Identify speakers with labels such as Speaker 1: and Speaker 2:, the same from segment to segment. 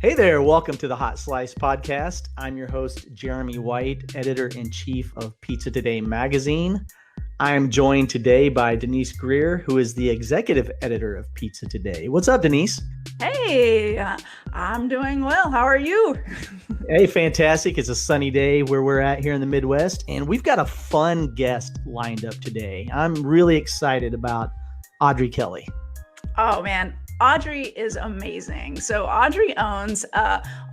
Speaker 1: Hey there, welcome to the Hot Slice podcast. I'm your host, Jeremy White, editor-in-chief of Pizza Today magazine. I am joined today by Denise Greer, who is the executive editor of Pizza Today. What's up, Denise?
Speaker 2: Hey, I'm doing well. How are you?
Speaker 1: Hey, fantastic. It's a sunny day where we're at here in the Midwest, and we've got a fun guest lined up today. I'm really excited about Audrey Kelly.
Speaker 2: Oh, man. Audrey is amazing. So Audrey owns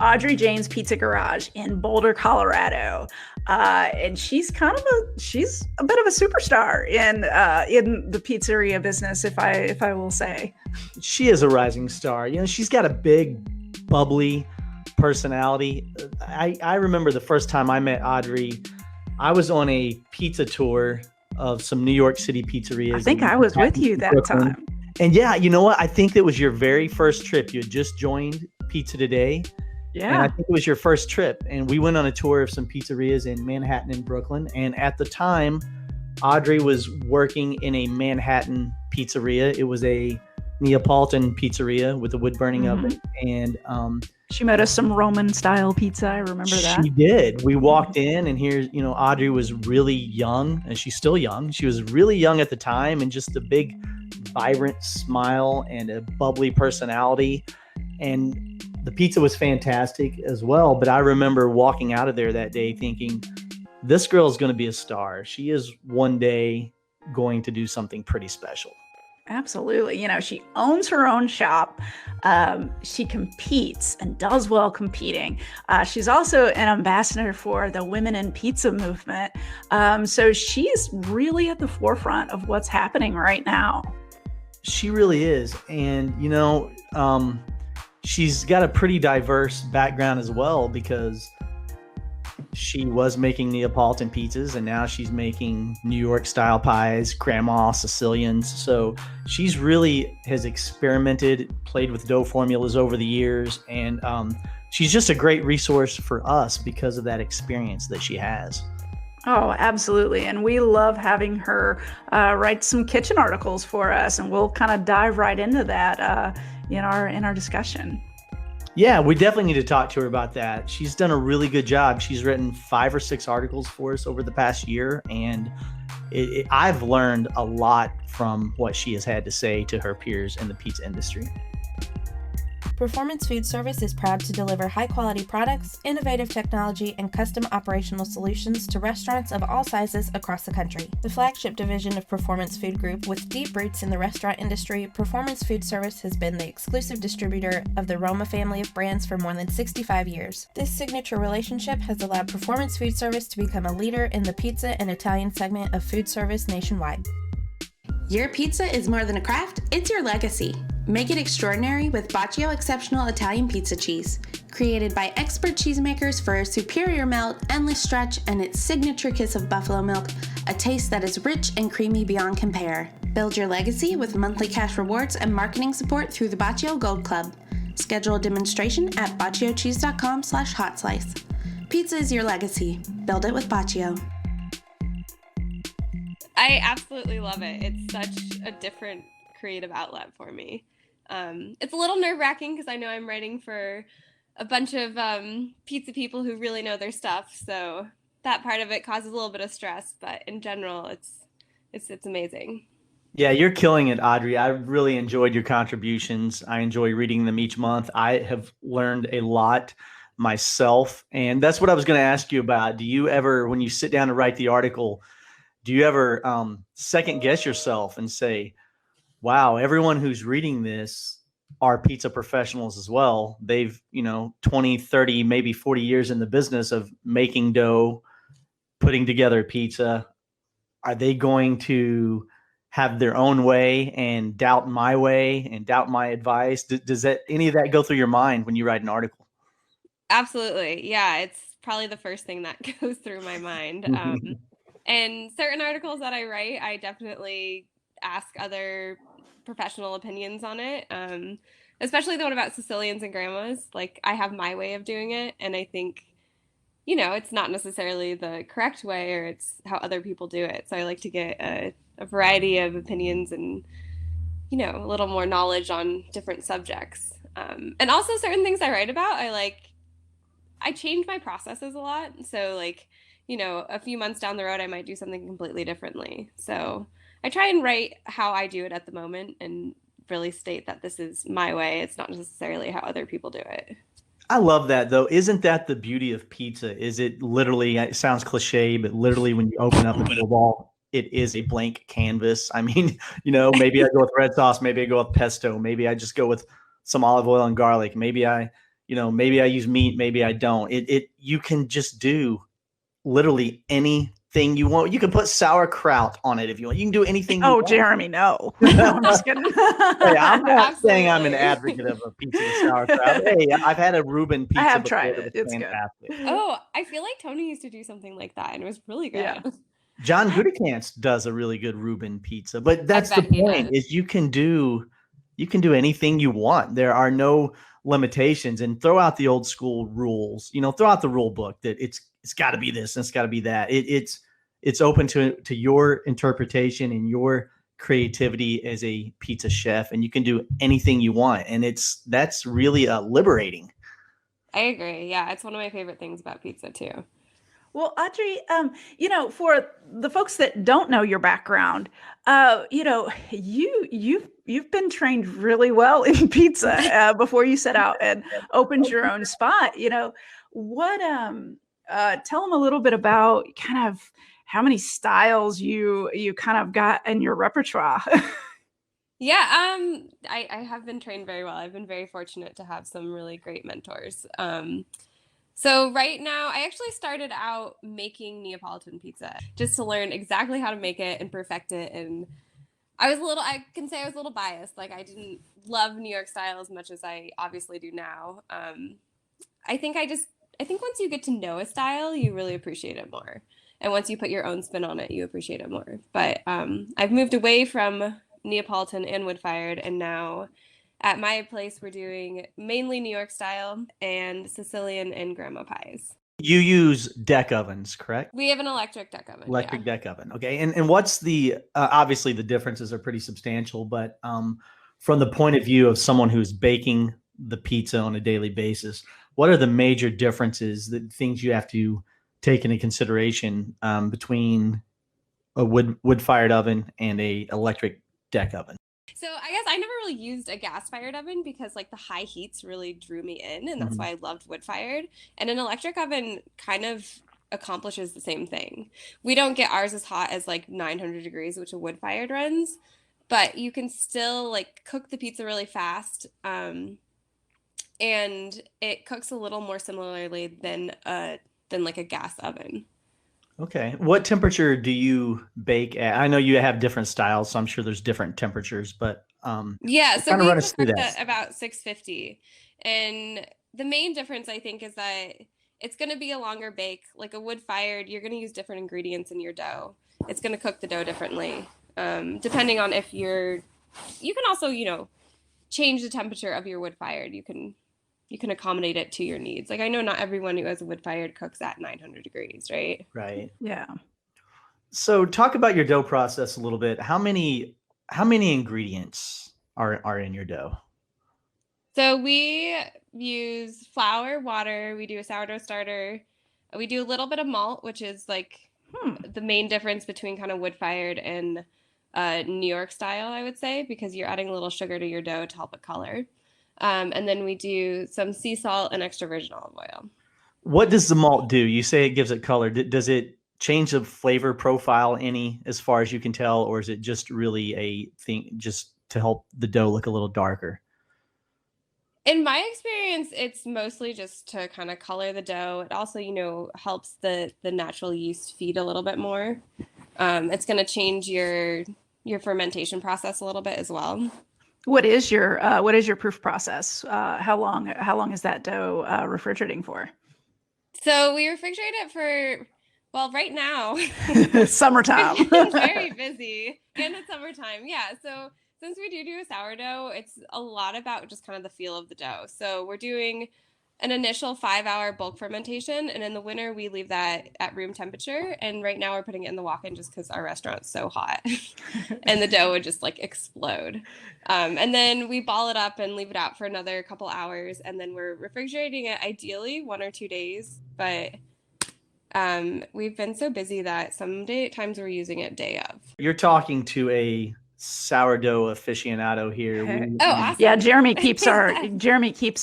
Speaker 2: Audrey Jane's Pizza Garage in Boulder, Colorado, and she's she's a bit of a superstar in the pizzeria business, if I will say.
Speaker 1: She is a rising star. You know, she's got a big, bubbly personality. I remember the first time I met Audrey, I was on a pizza tour of some New York City pizzerias.
Speaker 2: I think I was with you that time.
Speaker 1: And yeah, you know what? I think that was your very first trip. You had just joined Pizza Today.
Speaker 2: Yeah.
Speaker 1: And I think it was your first trip. And we went on a tour of some pizzerias in Manhattan and Brooklyn. And at the time, Audrey was working in a Manhattan pizzeria. It was a Neapolitan pizzeria with a wood-burning oven. And
Speaker 2: she made us some Roman-style pizza. I remember that.
Speaker 1: She did. We walked in, and here, you know, Audrey was really young, and she's still young. She was really young at the time, and just a big, vibrant smile and a bubbly personality. And the pizza was fantastic as well. But I remember walking out of there that day thinking, this girl is going to be a star. She is one day going to do something pretty special.
Speaker 2: Absolutely. You know, she owns her own shop. She competes and does well competing. She's also an ambassador for the Women in Pizza movement. So she's really at the forefront of what's happening right now.
Speaker 1: She really is. And, you know, she's got a pretty diverse background as well, because she was making Neapolitan pizzas and now she's making New York style pies, grandma, Sicilians. So she's really has experimented, played with dough formulas over the years. And she's just a great resource for us because of that experience that she has.
Speaker 2: Oh, absolutely. And we love having her write some kitchen articles for us. And we'll kind of dive right into that in our discussion.
Speaker 1: Yeah, we definitely need to talk to her about that. She's done a really good job. She's written 5 or 6 articles for us over the past year, and I've learned a lot from what she has had to say to her peers in the pizza industry.
Speaker 3: Performance Foodservice is proud to deliver high-quality products, innovative technology, and custom operational solutions to restaurants of all sizes across the country. The flagship division of Performance Food Group, with deep roots in the restaurant industry, Performance Foodservice has been the exclusive distributor of the Roma family of brands for more than 65 years. This signature relationship has allowed Performance Foodservice to become a leader in the pizza and Italian segment of food service nationwide.
Speaker 4: Your pizza is more than a craft, it's your legacy. Make it extraordinary with Bacio Exceptional Italian Pizza Cheese. Created by expert cheesemakers for a superior melt, endless stretch, and its signature kiss of buffalo milk, a taste that is rich and creamy beyond compare. Build your legacy with monthly cash rewards and marketing support through the Bacio Gold Club. Schedule a demonstration at baciocheese.com/hotslice. Pizza is your legacy. Build it with Bacio.
Speaker 5: I absolutely love it. It's such a different creative outlet for me. It's a little nerve-wracking because I know I'm writing for a bunch of pizza people who really know their stuff, so that part of it causes a little bit of stress, but in general, it's amazing.
Speaker 1: Yeah, you're killing it, Audrey. I really enjoyed your contributions. I enjoy reading them each month. I have learned a lot myself, and that's what I was going to ask you about. Do you ever, when you sit down to write the article, do you ever second guess yourself and say, wow, everyone who's reading this are pizza professionals as well. They've, 20, 30, maybe 40 years in the business of making dough, putting together pizza. Are they going to have their own way and doubt my way and doubt my advice? Does any of that go through your mind when you write an article?
Speaker 5: Absolutely. Yeah, it's probably the first thing that goes through my mind. And certain articles that I write, I definitely ask other professional opinions on it, especially the one about Sicilians and Grandmas. Like, I have my way of doing it, and I think, it's not necessarily the correct way, or it's how other people do it. So I like to get a variety of opinions and, a little more knowledge on different subjects. And also certain things I write about, I change my processes a lot. So like, a few months down the road, I might do something completely differently. So I try and write how I do it at the moment and really state that this is my way. It's not necessarily how other people do it.
Speaker 1: I love that though. Isn't that the beauty of pizza? Is it literally, it sounds cliche, but literally when you open up a dough ball, it is a blank canvas. I mean, maybe I go with red sauce, maybe I go with pesto, maybe I just go with some olive oil and garlic. Maybe maybe I use meat, maybe I don't. You can just do literally anything you want. You can put sauerkraut on it if you want. You can do anything you want.
Speaker 2: Jeremy, no. No, I'm just kidding.
Speaker 1: Hey, I'm not saying I'm an
Speaker 5: Absolutely.
Speaker 1: advocate of a pizza with sauerkraut. Hey, I've had a Reuben pizza.
Speaker 2: I have
Speaker 1: before
Speaker 2: tried
Speaker 1: that
Speaker 2: it.
Speaker 1: was
Speaker 2: It's good.
Speaker 1: fantastic.
Speaker 5: Oh, I feel like Tony used to do something like that, and it was really good.
Speaker 2: Yeah.
Speaker 1: John Goodekantz does a really good Reuben pizza, but that's the
Speaker 5: bet he
Speaker 1: point:
Speaker 5: does.
Speaker 1: is you can do anything you want. There are no limitations, and throw out the old school rules. Throw out the rule book that it's got to be this and it's got to be that. It's open to your interpretation and your creativity as a pizza chef, and you can do anything you want, and that's really liberating.
Speaker 5: I agree. Yeah, it's one of my favorite things about pizza too.
Speaker 2: Well, Audrey, for the folks that don't know your background, you've been trained really well in pizza before you set out and opened your own spot. What? Tell them a little bit about kind of how many styles you kind of got in your repertoire.
Speaker 5: Yeah, I have been trained very well. I've been very fortunate to have some really great mentors. So right now, I actually started out making Neapolitan pizza just to learn exactly how to make it and perfect it. And I can say I was a little biased. Like I didn't love New York style as much as I obviously do now. I think once you get to know a style, you really appreciate it more. And once you put your own spin on it, you appreciate it more. But I've moved away from Neapolitan and wood-fired, and now at my place, we're doing mainly New York style and Sicilian and Grandma pies.
Speaker 1: You use deck ovens, correct?
Speaker 5: We have an electric deck oven.
Speaker 1: Electric deck oven. Okay. And what's the, obviously the differences are pretty substantial, but from the point of view of someone who's baking the pizza on a daily basis, what are the major differences, the things you have to take into consideration between a wood-fired oven and a electric deck oven?
Speaker 5: So I guess I never really used a gas-fired oven because like the high heats really drew me in, and that's why I loved wood-fired. And an electric oven kind of accomplishes the same thing. We don't get ours as hot as like 900 degrees, which a wood-fired runs, but you can still like cook the pizza really fast. And it cooks a little more similarly than like a gas oven.
Speaker 1: Okay. What temperature do you bake at? I know you have different styles, so I'm sure there's different temperatures, but
Speaker 5: yeah, so
Speaker 1: kind of
Speaker 5: we
Speaker 1: run us through
Speaker 5: cook
Speaker 1: that.
Speaker 5: at about 650. And the main difference I think is that it's going to be a longer bake. Like a wood fired, you're going to use different ingredients in your dough. It's going to cook the dough differently. Depending on if you can also, change the temperature of your wood fired. You can accommodate it to your needs. Like I know not everyone who has a wood fired cooks at 900 degrees, right?
Speaker 1: Right.
Speaker 2: Yeah.
Speaker 1: So talk about your dough process a little bit. How many ingredients are in your dough?
Speaker 5: So we use flour, water, we do a sourdough starter. We do a little bit of malt, which is like the main difference between kind of wood fired and New York style, I would say, because you're adding a little sugar to your dough to help it color. And then we do some sea salt and extra virgin olive oil.
Speaker 1: What does the malt do? You say it gives it color. Does it change the flavor profile any as far as you can tell, or is it just really a thing just to help the dough look a little darker?
Speaker 5: In my experience, it's mostly just to kind of color the dough. It also, helps the natural yeast feed a little bit more. It's going to change your fermentation process a little bit as well.
Speaker 2: What is your proof process? How long is that dough refrigerating for?
Speaker 5: So we refrigerate it for, well, right now.
Speaker 2: Summertime.
Speaker 5: It's very busy and it's summertime. Yeah. So since we do a sourdough, it's a lot about just kind of the feel of the dough. So we're doing an initial 5-hour bulk fermentation, and in the winter we leave that at room temperature. And right now we're putting it in the walk-in just because our restaurant's so hot, and the dough would just like explode. And then we ball it up and leave it out for another couple hours, and then we're refrigerating it ideally 1 or 2 days. But we've been so busy that times we're using it day of.
Speaker 1: You're talking to a sourdough aficionado here.
Speaker 5: Oh, awesome.
Speaker 2: Yeah, Jeremy keeps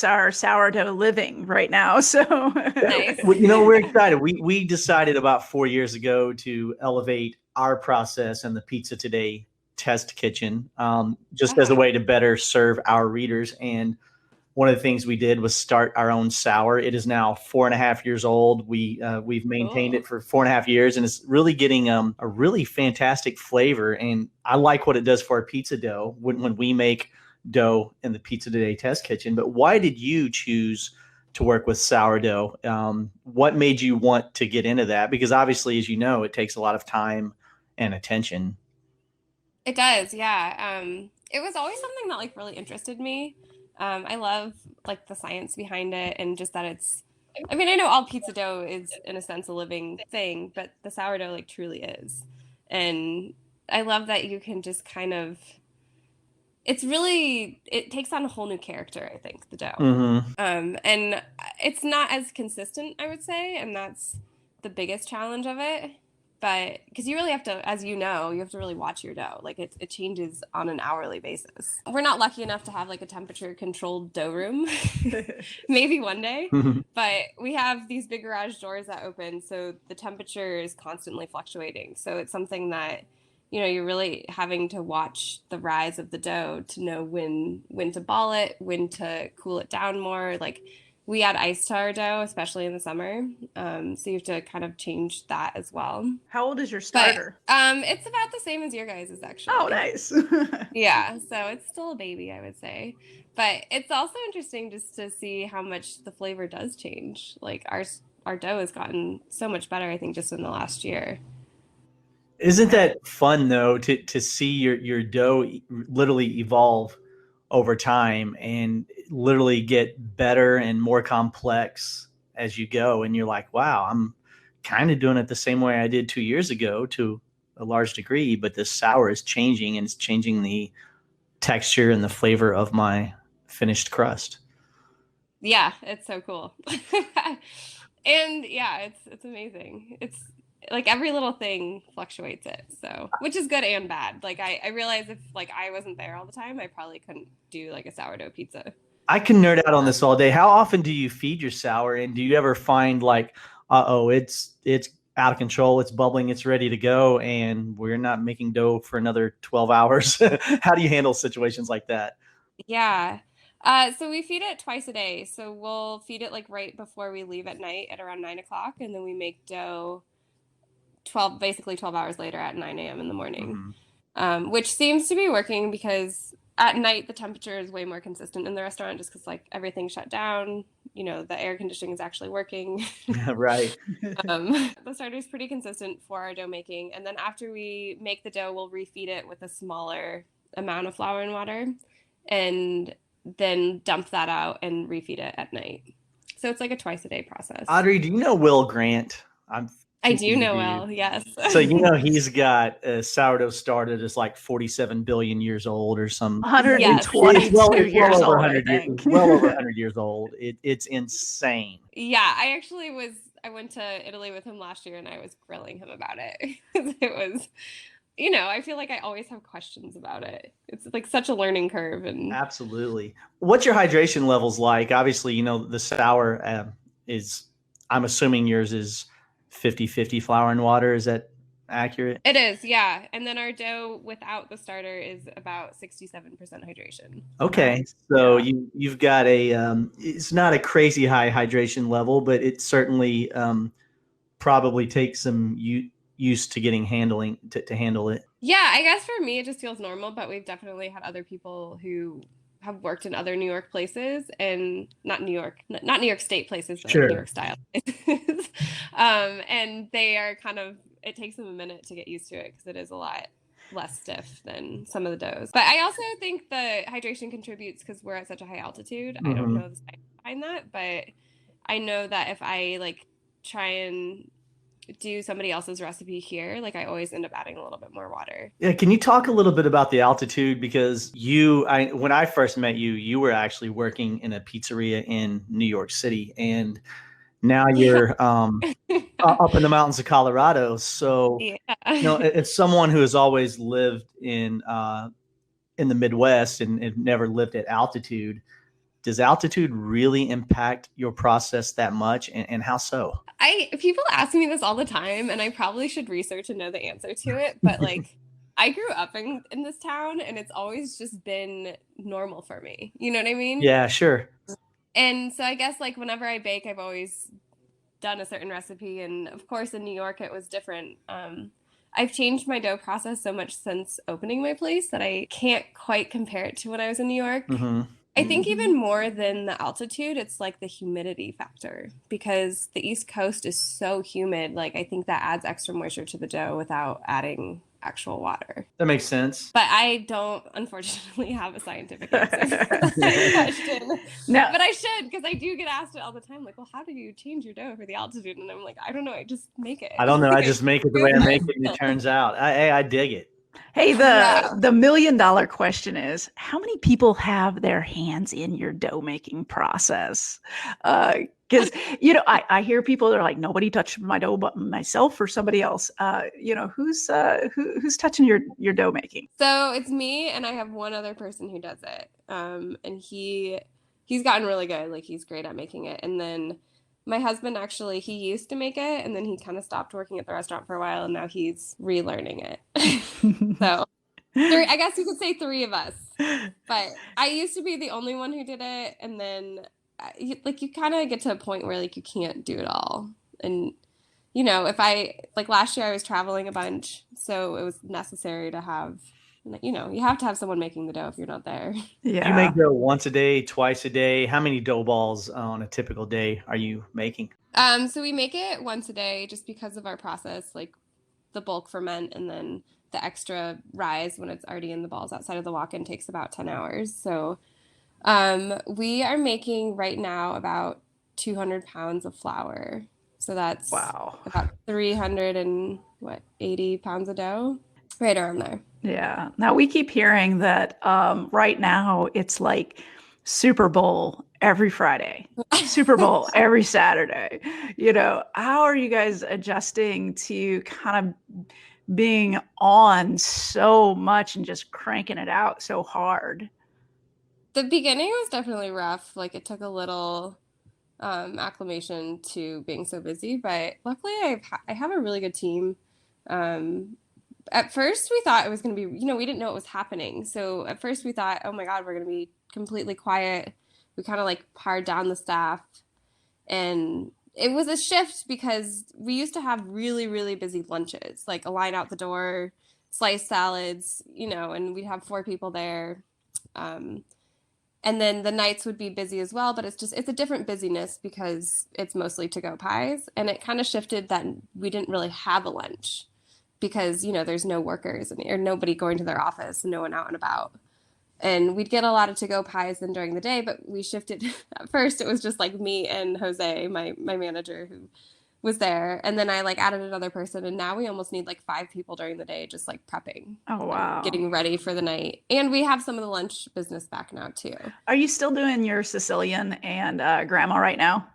Speaker 2: our sourdough living right now. So
Speaker 5: Nice.
Speaker 1: Well, we're excited. We decided about 4 years ago to elevate our process in the Pizza Today test kitchen, just as a way to better serve our readers. And one of the things we did was start our own sour. It is now 4.5 years old. We've maintained it for 4.5 years, and it's really getting a really fantastic flavor. And I like what it does for our pizza dough when we make dough in the Pizza Today test kitchen. But why did you choose to work with sourdough? What made you want to get into that? Because obviously, as you know, it takes a lot of time and attention.
Speaker 5: It does, yeah. It was always something that like really interested me. I love like the science behind it, and just that I know all pizza dough is in a sense a living thing, but the sourdough like truly is. And I love that you can just kind of, it takes on a whole new character, I think, the dough.
Speaker 1: Mm-hmm.
Speaker 5: And it's not as consistent, I would say, and that's the biggest challenge of it. But because you really have to, as you know, you have to really watch your dough. Like it changes on an hourly basis. We're not lucky enough to have like a temperature controlled dough room. Maybe one day. But we have these big garage doors that open, so the temperature is constantly fluctuating. So it's something that, you're really having to watch the rise of the dough to know when to ball it, when to cool it down more. Like we add ice to our dough, especially in the summer. So you have to kind of change that as well.
Speaker 2: How old is your starter?
Speaker 5: But, it's about the same as your guys' actually.
Speaker 2: Oh, nice.
Speaker 5: Yeah, so it's still a baby, I would say. But it's also interesting just to see how much the flavor does change. Like our dough has gotten so much better, I think, just in the last year.
Speaker 1: Isn't that fun though, to see your dough literally evolve over time and literally get better and more complex as you go? And you're like, wow, I'm kind of doing it the same way I did 2 years ago to a large degree, but this sour is changing, and it's changing the texture and the flavor of my finished crust.
Speaker 5: Yeah, it's so cool. And yeah, it's amazing. It's like every little thing fluctuates it, so, which is good and bad. Like I realize if like I wasn't there all the time, I probably couldn't do like a sourdough pizza.
Speaker 1: I can nerd out on this all day. How often do you feed your sour, and do you ever find like, it's out of control, it's bubbling, it's ready to go, and we're not making dough for another 12 hours? How do you handle situations like that?
Speaker 5: Yeah. So we feed it twice a day. So we'll feed it like right before we leave at night at around 9 o'clock, and then we make dough 12 hours later at 9 a.m. in the morning, which seems to be working because at night the temperature is way more consistent in the restaurant, just because like everything's shut down. The air conditioning is actually working.
Speaker 1: Right.
Speaker 5: The starter is pretty consistent for our dough making, and then after we make the dough, we'll refeed it with a smaller amount of flour and water, and then dump that out and refeed it at night. So it's like a twice a day process.
Speaker 1: Audrey, do you know Will Grant?
Speaker 5: I do know Will, yes.
Speaker 1: So he's got a sourdough started as like 47 billion years old or some
Speaker 2: 122 years old.
Speaker 1: Well over 100 years old. It's insane.
Speaker 5: Yeah, I went to Italy with him last year, and I was grilling him about it. It was, I feel like I always have questions about it. It's like such a learning curve. And
Speaker 1: absolutely. What's your hydration levels like? Obviously, the sour is, I'm assuming yours is 50-50 flour and water. Is that accurate?
Speaker 5: It is, yeah. And then our dough without the starter is about 67% hydration.
Speaker 1: Okay. So you've got it's not a crazy high hydration level, but it certainly probably takes some used to getting to handle it.
Speaker 5: Yeah, I guess for me it just feels normal, but we've definitely had other people who have worked in other New York places, and not New York State places, but
Speaker 1: sure.
Speaker 5: New York style places. And they are it takes them a minute to get used to it because it is a lot less stiff than some of the doughs. But I also think the hydration contributes because we're at such a high altitude. I don't know the science behind that, but I know that if I like try and do somebody else's recipe here, like I always end up adding a little bit more water.
Speaker 1: Yeah, can you talk a little bit about the altitude? Because when I first met you, you were actually working in a pizzeria in New York City, and now you're up in the mountains of Colorado. So,
Speaker 5: Yeah.
Speaker 1: it's someone who has always lived in the Midwest and never lived at altitude. Does altitude really impact your process that much, and how so?
Speaker 5: People ask me this all the time, and I probably should research and know the answer to it, but like I grew up in this town, and it's always just been normal for me. You know what I mean?
Speaker 1: Yeah, sure.
Speaker 5: And so I guess like whenever I bake, I've always done a certain recipe, and of course in New York it was different. I've changed my dough process so much since opening my place that I can't quite compare it to when I was in New York.
Speaker 1: Mm-hmm.
Speaker 5: I think even more than the altitude, it's like the humidity factor, because the East Coast is so humid. Like I think that adds extra moisture to the dough without adding actual water.
Speaker 1: That makes sense.
Speaker 5: But I don't, unfortunately, have a scientific answer for that question.
Speaker 2: No.
Speaker 5: But I should, because I do get asked it all the time. Like, well, how do you change your dough for the altitude? And I'm like, I don't know. I just make it.
Speaker 1: I don't know. I just make it the way I make it, and it turns out. I dig it.
Speaker 2: Hey,
Speaker 5: Yeah.
Speaker 2: the $1 million question is, how many people have their hands in your dough making process? Because I hear people that are like, nobody touched my dough but myself or somebody else. Who's touching your dough making?
Speaker 5: So it's me, and I have one other person who does it. And he's gotten really good. Like he's great at making it. And then my husband actually, he used to make it, and then he kind of stopped working at the restaurant for a while, and now he's relearning it. So I guess you could say 3 of us. But I used to be the only one who did it, and then you kind of get to a point where like you can't do it all. And if last year I was traveling a bunch, so it was necessary to have, you have to have someone making the dough if you're not there.
Speaker 2: Yeah.
Speaker 1: You make dough once a day, twice a day. How many dough balls on a typical day are you making?
Speaker 5: So we make it once a day just because of our process, like the bulk ferment and then the extra rise when it's already in the balls outside of the walk-in takes about 10 hours. So we are making right now about 200 pounds of flour. So that's
Speaker 2: Wow.
Speaker 5: about 380 pounds of dough, right around there.
Speaker 2: Yeah. Now we keep hearing that right now it's like Super Bowl every Friday, Super Bowl every Saturday. How are you guys adjusting to kind of being on so much and just cranking it out so hard?
Speaker 5: The beginning was definitely rough. Like it took a little acclimation to being so busy, but luckily I have a really good team. At first we thought it was going to be, we didn't know it was happening. So at first we thought, oh my God, we're going to be completely quiet. We kind of like pared down the staff, and it was a shift because we used to have really, really busy lunches, like a line out the door, sliced salads, and we'd have 4 people there. And then the nights would be busy as well, but it's a different busyness because it's mostly to-go pies. And it kind of shifted that we didn't really have a lunch because, there's no workers or nobody going to their office, no one out and about. And we'd get a lot of to-go pies then during the day, but we shifted. At first, it was just like me and Jose, my manager, who was there. And then I added another person, and now we almost need 5 people during the day just prepping.
Speaker 2: Oh, wow.
Speaker 5: Getting ready for the night. And we have some of the lunch business back now too.
Speaker 2: Are you still doing your Sicilian and Grandma right now?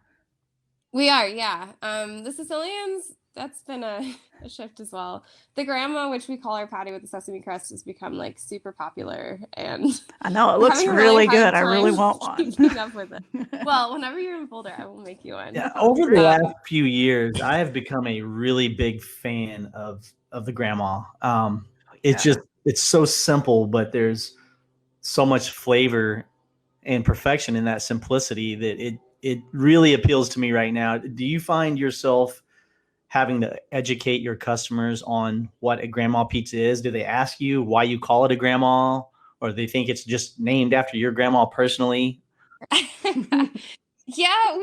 Speaker 5: We are, yeah. The Sicilians, that's been a shift as well. The Grandma, which we call our patty with the sesame crust, has become super popular, and
Speaker 2: I know it looks really good. I really want one.
Speaker 5: Keeping up with it. Well, whenever you're in Boulder, I will make you one.
Speaker 1: Yeah, over the last few years, I have become a really big fan of the Grandma. It's so simple, but there's so much flavor and perfection in that simplicity that it really appeals to me right now. Do you find yourself having to educate your customers on what a grandma pizza is? Do they ask you why you call it a grandma, or do they think it's just named after your grandma personally?
Speaker 5: Yeah,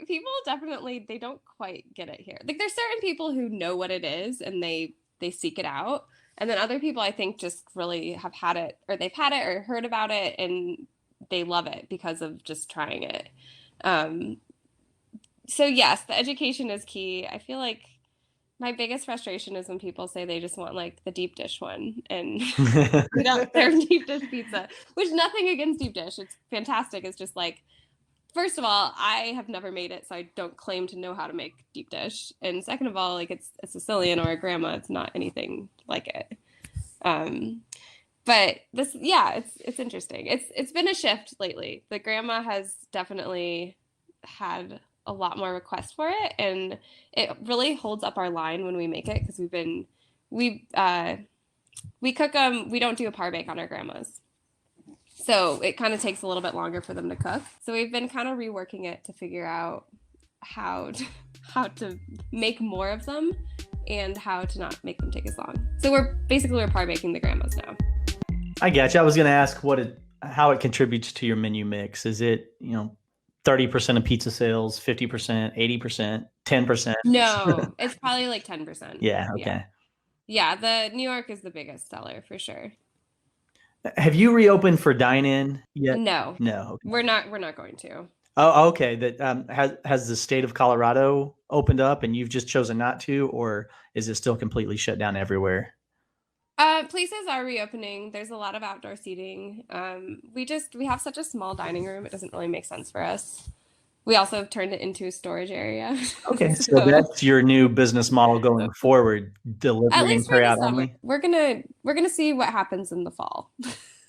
Speaker 5: people definitely, they don't quite get it here. There's certain people who know what it is and they seek it out. And then other people, I think, just really have had it, or they've had it or heard about it, and they love it because of just trying it. So yes, the education is key. I feel like my biggest frustration is when people say they just want like the deep dish one and we don't serve deep dish pizza, which nothing against deep dish. It's fantastic. It's just like, first of all, I have never made it, so I don't claim to know how to make deep dish. And second of all, like it's a Sicilian or a Grandma. It's not anything like it. But this, yeah, it's interesting. It's been a shift lately. The Grandma has definitely had a lot more requests for it, and it really holds up our line when we make it because we cook them. We don't do a par bake on our Grandmas, so it kind of takes a little bit longer for them to cook. So we've been kind of reworking it to figure out how to make more of them and how to not make them take as long. So we're par baking the Grandmas now.
Speaker 1: I got you. I was going to ask how it contributes to your menu mix. Is it, 30% of pizza sales, 50%, 80%, 10%?
Speaker 5: No, it's probably like 10%.
Speaker 1: Yeah. Okay.
Speaker 5: Yeah. The New York is the biggest seller for sure.
Speaker 1: Have you reopened for dine-in yet?
Speaker 5: No.
Speaker 1: Okay.
Speaker 5: We're not going to.
Speaker 1: Oh, okay. That has the state of Colorado opened up and you've just chosen not to, or is it still completely shut down everywhere?
Speaker 5: Places are reopening. There's a lot of outdoor seating. We have such a small dining room. It doesn't really make sense for us. We also turned it into a storage area.
Speaker 1: Okay, so that's your new business model going forward, delivery and carryout only.
Speaker 5: We're gonna see what happens in the fall.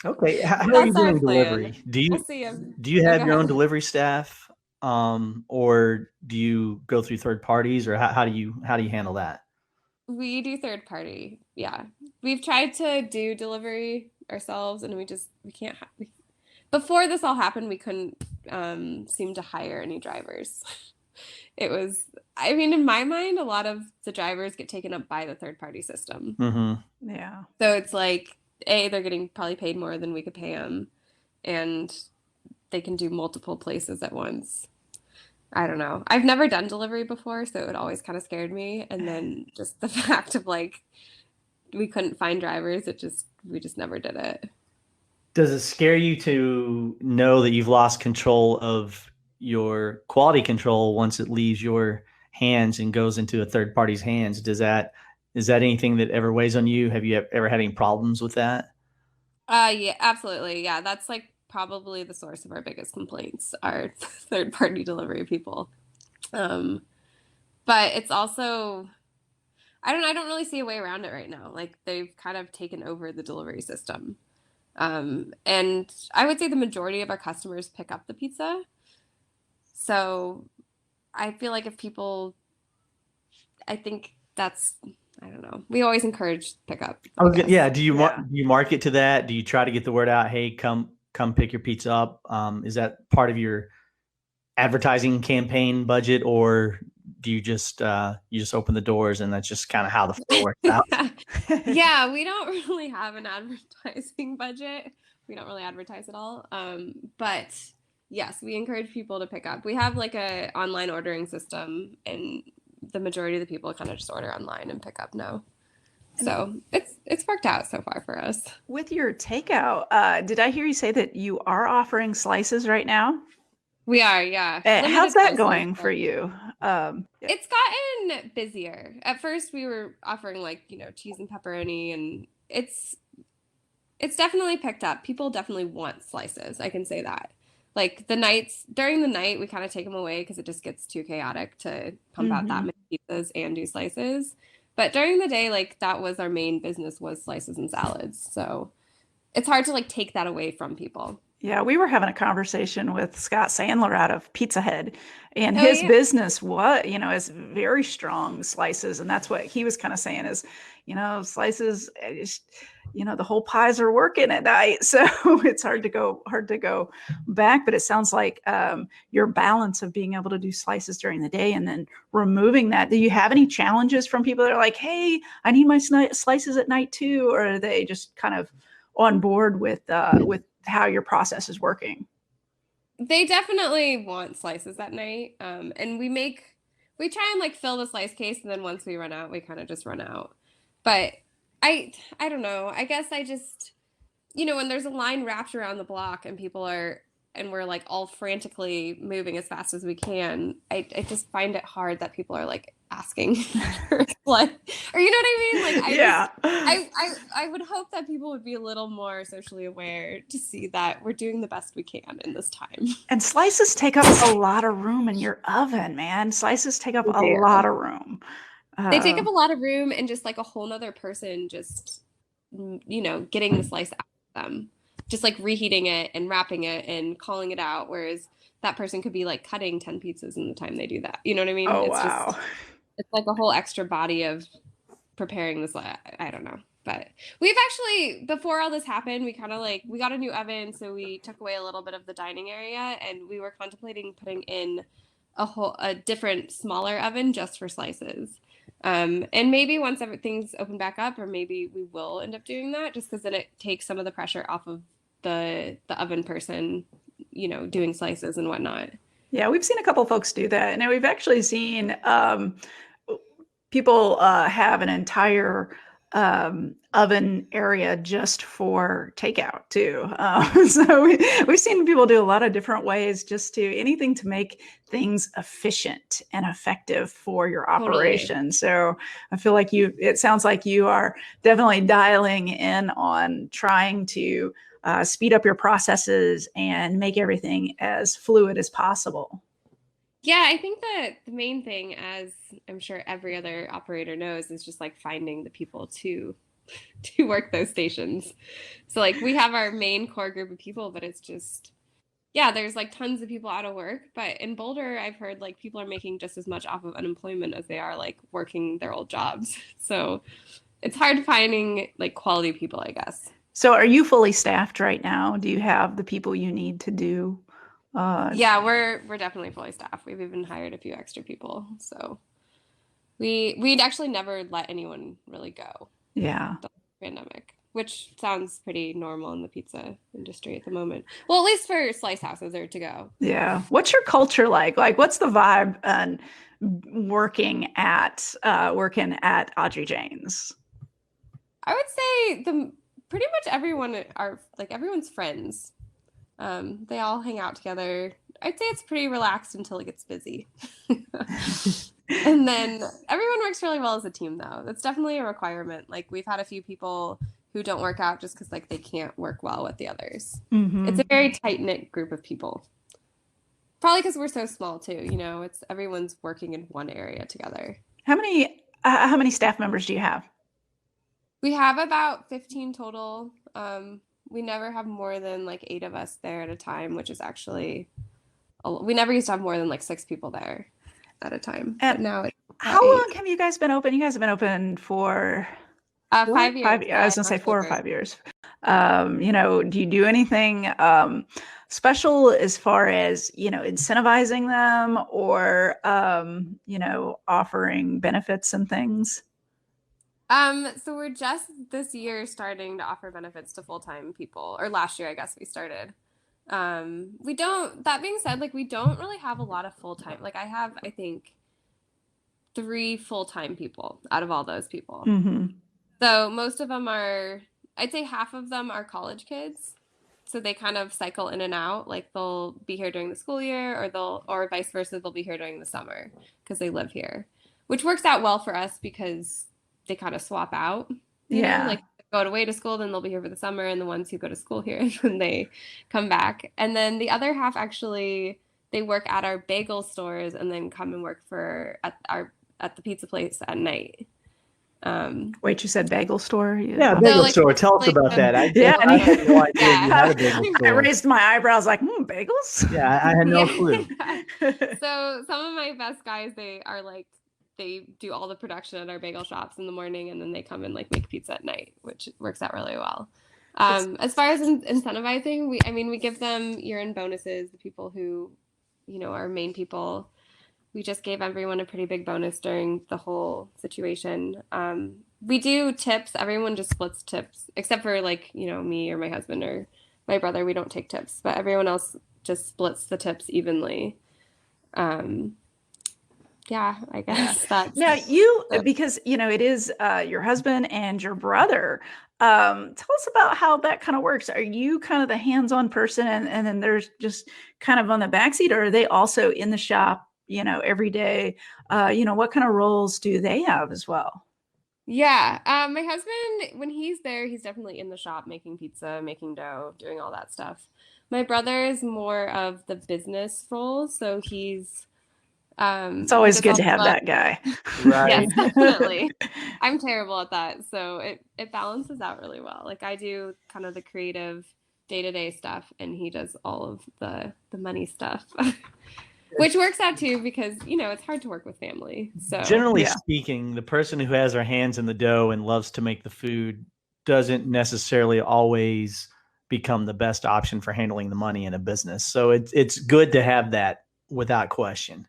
Speaker 1: Okay, how are you doing delivery? Do you have your own delivery staff, or do you go through third parties, or how do you handle that?
Speaker 5: We do third party. Yeah. We've tried to do delivery ourselves and we can't. Before this all happened, we couldn't seem to hire any drivers. In my mind, a lot of the drivers get taken up by the third party system.
Speaker 1: Mm-hmm.
Speaker 2: Yeah.
Speaker 5: So it's like, they're getting probably paid more than we could pay them and they can do multiple places at once. I don't know. I've never done delivery before, so it always kind of scared me. And then just the fact of like, we couldn't find drivers, we just never did it.
Speaker 1: Does it scare you to know that you've lost control of your quality control once it leaves your hands and goes into a third party's hands? Is that anything that ever weighs on you? Have you ever had any problems with that?
Speaker 5: Yeah, absolutely. Yeah, that's like probably the source of our biggest complaints are third party delivery people. But it's also, I don't really see a way around it right now. Like they've kind of taken over the delivery system. And I would say the majority of our customers pick up the pizza. So I feel like I don't know. We always encourage pickup.
Speaker 1: Yeah. Do you market to that? Do you try to get the word out? Hey, come pick your pizza up. Is that part of your advertising campaign budget, or do you just open the doors and that's just kind of how the flow works out?
Speaker 5: Yeah, we don't really have an advertising budget. We don't really advertise at all. But yes, we encourage people to pick up. We have like a online ordering system, and the majority of the people kind of just order online and pick up now. So it's worked out so far for us.
Speaker 2: With your takeout, did I hear you say that you are offering slices right now?
Speaker 5: We are, yeah.
Speaker 2: How's that going for you?
Speaker 5: It's gotten busier. At first, we were offering cheese and pepperoni, and it's definitely picked up. People definitely want slices. I can say that. Like during the night, we kind of take them away because it just gets too chaotic to pump out that many pizzas and do slices. But during the day, that was our main business, was slices and salads. So it's hard to take that away from people.
Speaker 2: Yeah, we were having a conversation with Scott Sandler out of Pizza Head, and his business is very strong slices, and that's what he was kind of saying is, slices, the whole pies are working at night, so it's hard to go back. But it sounds like your balance of being able to do slices during the day and then removing that. Do you have any challenges from people that are like, hey, I need my slices at night too, or are they just kind of on board with how your process is working?
Speaker 5: They definitely want slices at night. And we try and fill the slice case, and then once we run out, we kind of just run out. But I don't know. I guess I just, when there's a line wrapped around the block and people are and we're like all frantically moving as fast as we can, I just find it hard that people are like asking for like, or you know what I mean? Like, I would hope that people would be a little more socially aware to see that we're doing the best we can in this time.
Speaker 2: And slices take up a lot of room in your oven, man. Slices take up a lot of room.
Speaker 5: They take up a lot of room, and just like a whole nother person just, you know, getting the slice out of them, just like reheating it and wrapping it and calling it out. Whereas that person could be like cutting 10 pizzas in the time they do that. You know what I mean?
Speaker 2: Oh,
Speaker 5: it's
Speaker 2: wow.
Speaker 5: just, it's like a whole extra body of preparing this. I don't know. But we've actually, before all this happened, we kind of like, we got a new oven. So we took away a little bit of the dining area, and we were contemplating putting in a different smaller oven just for slices. And maybe once everything's opened back up, or maybe we will end up doing that, just because then it takes some of the pressure off of the oven person, you know, doing slices and whatnot.
Speaker 2: Yeah, we've seen a couple folks do that, and we've actually seen people have an entire oven area just for takeout too. So we've seen people do a lot of different ways, just to anything to make things efficient and effective for your operation. Totally. So I feel like it sounds like you are definitely dialing in on trying to speed up your processes and make everything as fluid as possible.
Speaker 5: Yeah, I think that the main thing, as I'm sure every other operator knows, is just like finding the people to work those stations. So like we have our main core group of people, but it's just, yeah, there's like tons of people out of work. But in Boulder, I've heard like people are making just as much off of unemployment as they are like working their old jobs. So it's hard finding like quality people, I guess.
Speaker 2: So are you fully staffed right now? Do you have the people you need to do?
Speaker 5: Yeah, we're definitely fully staffed. We've even hired a few extra people. So we'd actually never let anyone really go.
Speaker 2: Yeah.
Speaker 5: The pandemic, which sounds pretty normal in the pizza industry at the moment. Well, at least for slice houses are to go.
Speaker 2: Yeah. What's your culture like? Like, what's the vibe and working at Audrey Jane's?
Speaker 5: I would say pretty much everyone are like, everyone's friends. They all hang out together. I'd say it's pretty relaxed until it gets busy. And then everyone works really well as a team, though. That's definitely a requirement. Like, we've had a few people who don't work out just because like they can't work well with the others. Mm-hmm. It's a very tight-knit group of people. Probably because we're so small too, you know, it's everyone's working in one area together.
Speaker 2: How many staff members do you have?
Speaker 5: We have about 15 total. We never have more than like 8 of us there at a time, which is actually, we never used to have more than like 6 people there at a time.
Speaker 2: And
Speaker 5: but now it's
Speaker 2: how 8. Long have you guys been open? You guys have been open for
Speaker 5: 5 years.
Speaker 2: I was gonna say 4 or 5 years. You know, do you do anything special as far as, you know, incentivizing them or, you know, offering benefits and things?
Speaker 5: So we're just this year starting to offer benefits to full-time people, or last year, I guess we started. That being said, like we don't really have a lot of full-time. Like I have, I think 3 full-time people out of all those people. Mm-hmm. So most of them I'd say half of them are college kids. So they kind of cycle in and out. Like they'll be here during the school year or vice versa. They'll be here during the summer because they live here, which works out well for us because they kind of swap out. You know? Like go away to school, then they'll be here for the summer, and the ones who go to school here, when they come back. And then the other half, actually, they work at our bagel stores and then come and work at the pizza place at night.
Speaker 2: Wait, you said bagel store?
Speaker 1: Yeah, bagel store. Tell us about that. I had no idea you had a bagel store.
Speaker 2: I raised my eyebrows like, bagels?
Speaker 1: Yeah, I had no clue.
Speaker 5: So some of my best guys, they do all the production at our bagel shops in the morning, and then they come and like make pizza at night, which works out really well. As far as incentivizing, we give them year-end bonuses. The people who, you know, are main people, we just gave everyone a pretty big bonus during the whole situation. We do tips. Everyone just splits tips, except for like, you know, me or my husband or my brother. We don't take tips, but everyone else just splits the tips evenly. yeah, I guess that's
Speaker 2: Now because it is your husband and your brother. Tell us about how that kind of works. Are you kind of the hands-on person, and then there's just kind of on the backseat, or are they also in the shop, every day? What kind of roles do they have as well?
Speaker 5: Yeah. My husband, when he's there, he's definitely in the shop making pizza, making dough, doing all that stuff. My brother is more of the business role, so he's
Speaker 2: It's always
Speaker 5: he
Speaker 2: good
Speaker 5: does
Speaker 2: to
Speaker 5: all
Speaker 2: have
Speaker 5: the-
Speaker 2: that guy.
Speaker 1: Right.
Speaker 5: Yes, definitely. I'm terrible at that, so it balances out really well. Like I do kind of the creative day-to-day stuff, and he does all of the money stuff. Which works out too because, it's hard to work with family. So
Speaker 1: Generally
Speaker 2: Yeah.
Speaker 1: speaking, the person who has their hands in the dough and loves to make the food doesn't necessarily always become the best option for handling the money in a business. So it's good to have that without question.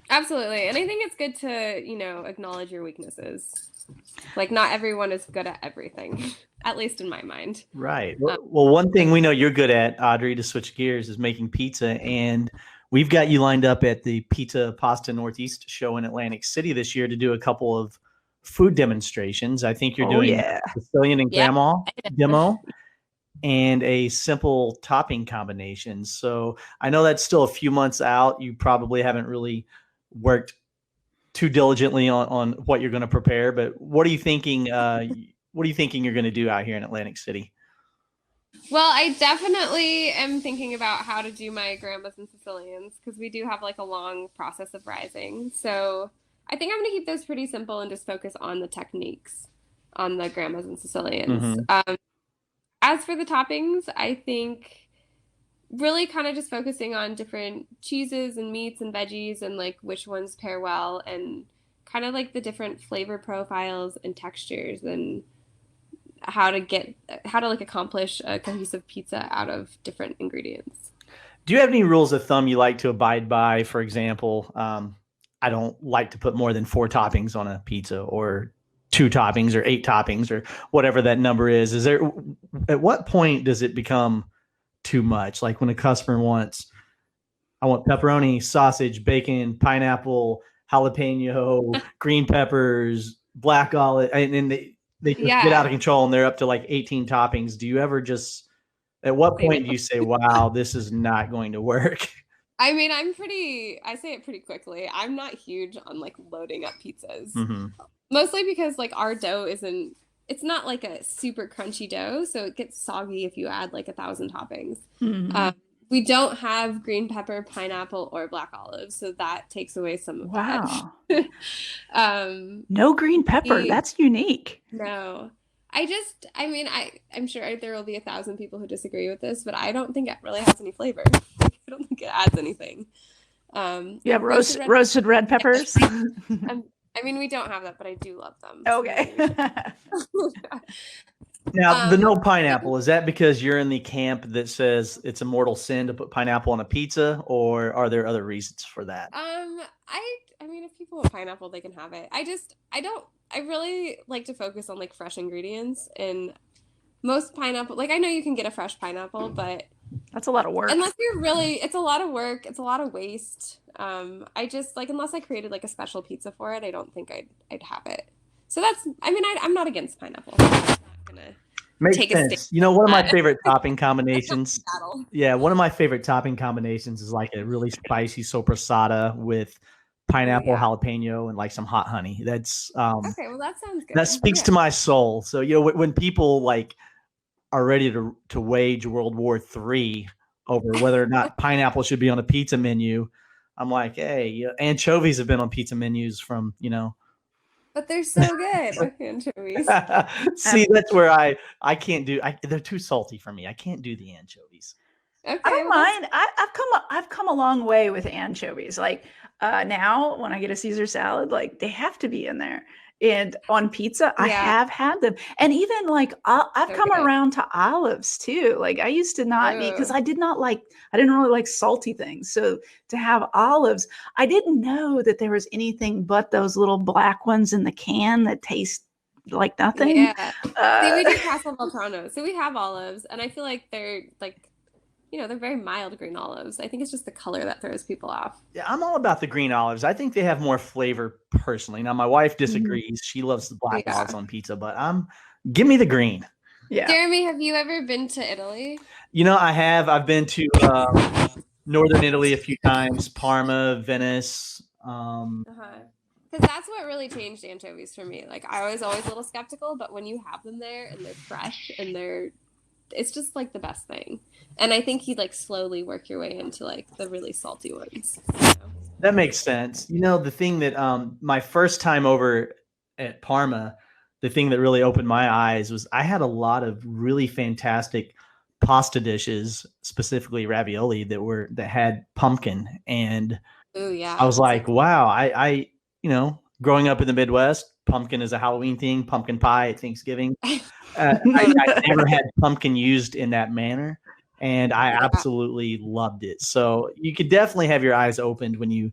Speaker 5: absolutely. And I think it's good to, acknowledge your weaknesses. Like not everyone is good at everything, at least in my mind.
Speaker 1: Right. Well, one thing we know you're good at, Audrey, to switch gears, is making pizza. And we've got you lined up at the Pizza Pasta Northeast show in Atlantic City this year to do a couple of food demonstrations. I think you're
Speaker 2: Oh,
Speaker 1: doing
Speaker 2: yeah.
Speaker 1: a Sicilian and
Speaker 5: Yeah.
Speaker 1: Grandma demo and a simple topping combination. So I know that's still a few months out. You probably haven't really worked too diligently on what you're going to prepare, but what are you thinking? What are you thinking you're going to do out here in Atlantic City?
Speaker 5: Well, I definitely am thinking about how to do my grandmas and Sicilians because we do have like a long process of rising. So I think I'm going to keep those pretty simple and just focus on the techniques on the grandmas and Sicilians. As for the toppings, I think really kind of just focusing on different cheeses and meats and veggies and like which ones pair well and kind of like the different flavor profiles and textures and how to like accomplish a cohesive pizza out of different ingredients.
Speaker 1: Do you have any rules of thumb you like to abide by? For example, I don't like to put more than 4 toppings on a pizza, or 2 toppings, or 8 toppings, or whatever that number is. At what point does it become too much? Like when a customer I want pepperoni, sausage, bacon, pineapple, jalapeno, green peppers, black olive, and they just get out of control and they're up to like 18 toppings. Do you ever at what point do you say, wow, this is not going to work?
Speaker 5: I mean, I say it pretty quickly. I'm not huge on like loading up pizzas. Mostly because like our dough it's not like a super crunchy dough, so it gets soggy if you add like 1,000 toppings. We don't have green pepper, pineapple, or black olives, so that takes away some of that.
Speaker 2: No green pepper. That's unique.
Speaker 5: No. I'm sure there will be 1,000 people who disagree with this, but I don't think it really has any flavor. I don't think it adds anything.
Speaker 2: You have roasted red peppers?
Speaker 5: We don't have that, but I do love them.
Speaker 2: Okay.
Speaker 1: Now, the no pineapple, is that because you're in the camp that says it's a mortal sin to put pineapple on a pizza, or are there other reasons for that?
Speaker 5: If people want pineapple, they can have it. I really like to focus on like fresh ingredients, and most pineapple, like I know you can get a fresh pineapple, but
Speaker 2: that's a lot of work.
Speaker 5: It's a lot of work. It's a lot of waste. Unless I created like a special pizza for it, I don't think I'd have it. So I'm not against pineapple. I'm not gonna
Speaker 1: Makes
Speaker 5: take
Speaker 1: sense. One of my favorite topping combinations. Yeah, one of my favorite topping combinations is like a really spicy sopressata with pineapple, jalapeno, and like some hot honey. That's
Speaker 5: okay. Well, that sounds good.
Speaker 1: That speaks to my soul. So when people like are ready to wage World War III over whether or not pineapple should be on a pizza menu, I'm like, hey, anchovies have been on pizza menus from
Speaker 5: But they're so good, anchovies.
Speaker 1: See, that's where I can't do. They're too salty for me. I can't do the anchovies.
Speaker 5: Okay,
Speaker 2: I don't mind. I've come a long way with anchovies. Like now, when I get a Caesar salad, like they have to be in there. And on pizza, I have had them. And even like I've come around to olives too. Like I used to not be, because I didn't really like salty things. So to have olives, I didn't know that there was anything but those little black ones in the can that taste like nothing.
Speaker 5: Yeah. See, we do Castle Beltrano. So we have olives, and I feel like they're like they're very mild green olives. I think it's just the color that throws people off.
Speaker 1: Yeah, I'm all about the green olives. I think they have more flavor personally. Now, my wife disagrees. She loves the black
Speaker 5: Yeah.
Speaker 1: olives on pizza, but give me the green.
Speaker 2: Yeah.
Speaker 5: Jeremy, have you ever been to Italy?
Speaker 1: I have. I've been to northern Italy a few times, Parma, Venice.
Speaker 5: Because that's what really changed anchovies for me. Like, I was always a little skeptical, but when you have them there and they're fresh and it's just like the best thing. And I think you like slowly work your way into like the really salty ones.
Speaker 1: That makes sense. The thing that my first time over at Parma, the thing that really opened my eyes was I had a lot of really fantastic pasta dishes, specifically ravioli that had pumpkin. And
Speaker 5: Oh yeah.
Speaker 1: I was like, wow, I growing up in the Midwest, pumpkin is a Halloween thing, pumpkin pie at Thanksgiving. I never had pumpkin used in that manner, and I absolutely loved it. So you could definitely have your eyes opened when you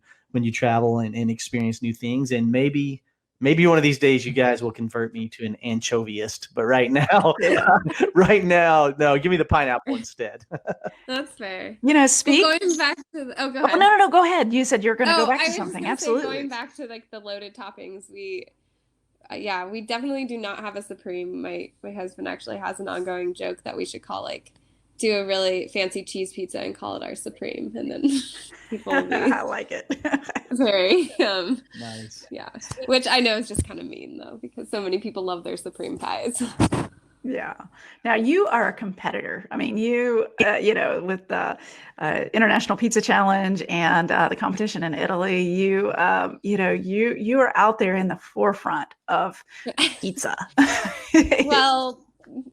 Speaker 1: travel and experience new things. And maybe one of these days you guys will convert me to an anchoviist. But right now, no, give me the pineapple instead.
Speaker 5: That's fair.
Speaker 2: Going
Speaker 5: back to go ahead.
Speaker 2: Oh, no, go ahead. You said you're going to go back to something. Absolutely.
Speaker 5: Going back to like the loaded toppings, we definitely do not have a supreme. My husband actually has an ongoing joke that we should do a really fancy cheese pizza and call it our supreme, and then people will be
Speaker 2: I like it.
Speaker 5: very
Speaker 1: Nice.
Speaker 5: Yeah, which I know is just kind of mean though, because so many people love their supreme pies.
Speaker 2: Yeah. Now you are a competitor. I mean, you with the International Pizza Challenge and the competition in Italy, you are out there in the forefront of pizza.
Speaker 5: Well,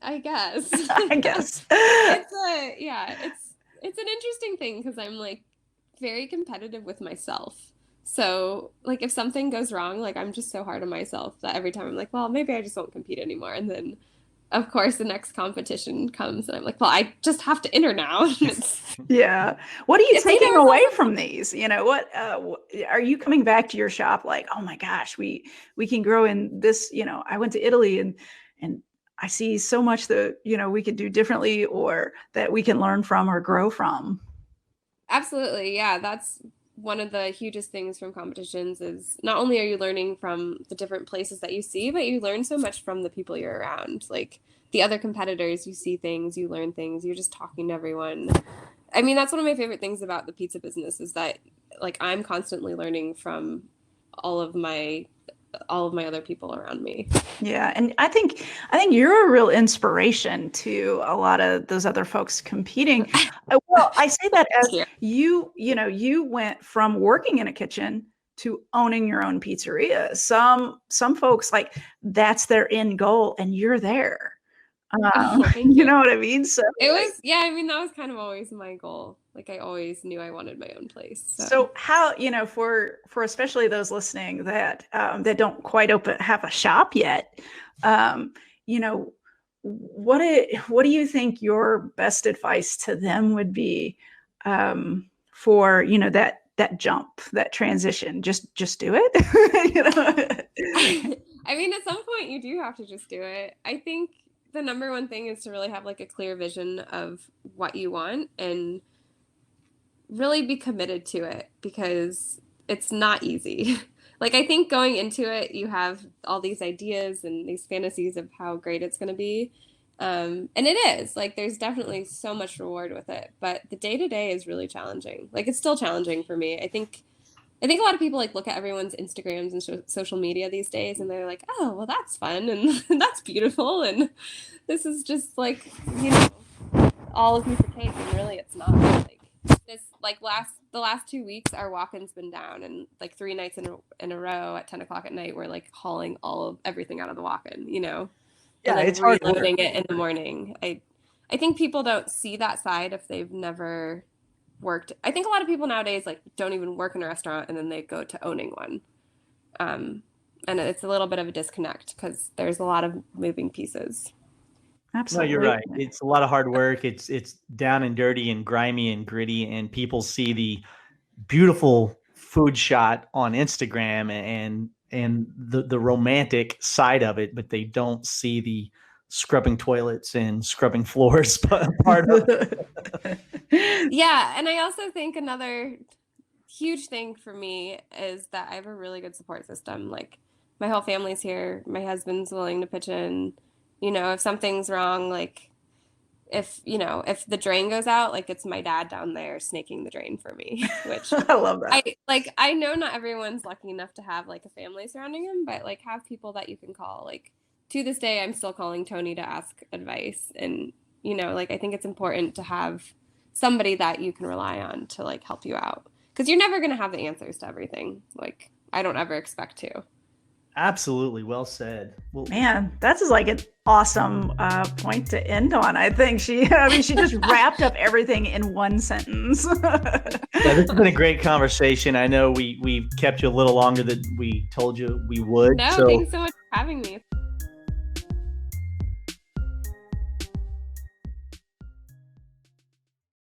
Speaker 5: I guess.
Speaker 2: It's
Speaker 5: an interesting thing because I'm like very competitive with myself. So like if something goes wrong, like I'm just so hard on myself that every time I'm like, well, maybe I just won't compete anymore, and then of course, the next competition comes, and I'm like, well, I just have to enter now.
Speaker 2: Yeah. What are you taking away from these? What are you coming back to your shop like, oh my gosh, we can grow in this, I went to Italy and I see so much that, we could do differently or that we can learn from or grow from.
Speaker 5: Absolutely. Yeah. That's one of the hugest things from competitions is not only are you learning from the different places that you see, but you learn so much from the people you're around. Like the other competitors, you see things, you learn things, you're just talking to everyone. I mean, that's one of my favorite things about the pizza business is that like I'm constantly learning from all of my other people around me.
Speaker 2: Yeah. And I think you're a real inspiration to a lot of those other folks competing. Well, I say that as you went from working in a kitchen to owning your own pizzeria. Some folks like that's their end goal and you're there. You know what I mean? So
Speaker 5: it was, I mean, that was kind of always my goal. Like I always knew I wanted my own place.
Speaker 2: So how, for especially those listening that don't quite have a shop yet, what do you think your best advice to them would be for, that jump, that transition? Just do it.
Speaker 5: I mean, at some point you do have to just do it. I think the number one thing is to really have like a clear vision of what you want and really be committed to it because it's not easy. Like I think going into it, you have all these ideas and these fantasies of how great it's going to be. And it is like, there's definitely so much reward with it, but the day-to-day is really challenging. Like it's still challenging for me. I think a lot of people like look at everyone's Instagrams and social media these days and they're like, oh, well, that's fun. And that's beautiful. And this is just like, all a piece of cake. And really it's not like this, like the last 2 weeks, our walk-in's been down and like 3 nights in a row at 10 o'clock at night, we're like hauling everything out of the walk-in, Yeah, and, like,
Speaker 1: it's hard
Speaker 5: reloading it in the morning. I think people don't see that side if they've never worked. I think a lot of people nowadays like don't even work in a restaurant and then they go to owning one. And it's a little bit of a disconnect because there's a lot of moving pieces.
Speaker 2: Absolutely.
Speaker 1: No, you're right. It's a lot of hard work. It's down and dirty and grimy and gritty, and people see the beautiful food shot on Instagram and the romantic side of it, but they don't see the scrubbing toilets and scrubbing floors part of it.
Speaker 5: Yeah, and I also think another huge thing for me is that I have a really good support system. Like my whole family's here. My husband's willing to pitch in. If something's wrong, like if the drain goes out, like it's my dad down there snaking the drain for me, which
Speaker 2: I love that.
Speaker 5: I know not everyone's lucky enough to have like a family surrounding him, but like have people that you can call. Like to this day, I'm still calling Tony to ask advice. And, like I think it's important to have somebody that you can rely on to like help you out. Because you're never going to have the answers to everything. Like I don't ever expect to.
Speaker 1: Absolutely. Well said. Well,
Speaker 2: Man, that's just like an awesome point to end on. I think she just wrapped up everything in one sentence.
Speaker 1: yeah, this has been a great conversation. I know we kept you a little longer than we told you we would.
Speaker 5: No,
Speaker 1: so
Speaker 5: thanks so much for having me.